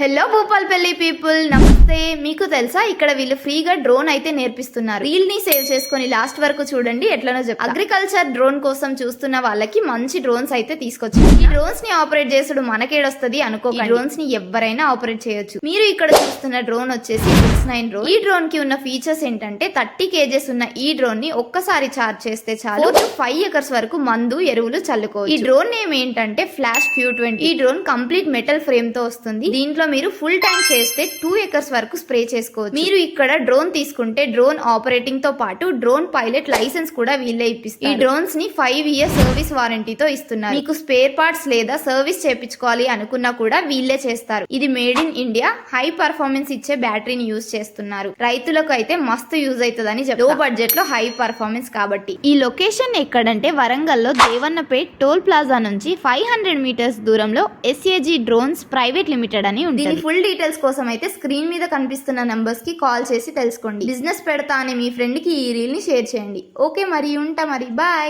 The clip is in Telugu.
హలో భూపాల్పల్లి పీపుల్, నమస్తే. మీకు తెలుసా ఇక్కడ వీళ్ళు ఫ్రీగా డ్రోన్ అయితే నేర్పిస్తున్నారు. రీల్ ని సేవ్ చేసుకొని లాస్ట్ వరకు చూడండి, ఎట్లనో చెప్తా. అగ్రికల్చర్ డ్రోన్ కోసం చూస్తున్న వాళ్ళకి మంచి డ్రోన్స్ అయితే తీసుకొచ్చి ఈ డ్రోన్స్ ని ఆపరేట్ చేసుడు మనకేడొస్తుంది అనుకో. డ్రోన్స్ ని ఎవరైనా ఆపరేట్ చేయొచ్చు. మీరు ఇక్కడ చూస్తున్న డ్రోన్ వచ్చేసి 69 డ్రోన్. ఈ డ్రోన్ కి ఉన్న ఫీచర్స్ ఏంటంటే 30 kgs ఉన్న ఈ డ్రోన్ ని ఒక్కసారి చార్జ్ చేస్తే చాలు 4 to 5 acres వరకు మందు ఎరువులు చల్లుకోవచ్చు. ఈ డ్రోన్ నేమ్ ఏంటంటే ఫ్లాష్ Q20. ఈ డ్రోన్ కంప్లీట్ మెటల్ ఫ్రేమ్ తో వస్తుంది. దీంట్లో మీరు ఫుల్ ట్యాంక్ చేస్తే 2 acres వరకు స్ప్రే చేసుకోవచ్చు. మీరు ఇక్కడ డ్రోన్ తీసుకుంటే డ్రోన్ ఆపరేటింగ్ తో పాటు డ్రోన్ పైలట్ లైసెన్స్ కూడా వీళ్ళే ఇప్పిస్తారు. ఈ డ్రోన్స్ ని 5 years సర్వీస్ వారంటీతో ఇస్తున్నారు. మీకు స్పేర్ పార్ట్స్ లేదా సర్వీస్ చేపించుకోవాలి అనుకున్నా కూడా వీళ్ళే చేస్తారు. ఇది made in India, high performance ఇచ్చే బ్యాటరీని యూజ్ చేస్తున్నారు. రైతులకు అయితే మస్తు యూజ్ అవుతుందని లో బడ్జెట్ లో హై పర్ఫార్మెన్స్ కాబట్టి. ఈ లొకేషన్ ఎక్కడంటే వరంగల్ లో దేవన్నపేట్ టోల్ ప్లాజా నుంచి 500 meters దూరంలో SAG డ్రోన్స్ ప్రైవేట్ లిమిటెడ్ అని ఉంటుంది. దీని ఫుల్ డీటెయిల్స్ కోసం అయితే స్క్రీన్ మీద కనిపిస్తున్న నంబర్స్ కి కాల్ చేసి తెలుసుకోండి. బిజినెస్ పెడతా అనే మీ ఫ్రెండ్ కి ఈ రీల్ ని షేర్ చేయండి. ఓకే, మరి ఉంటా, మరి బాయ్.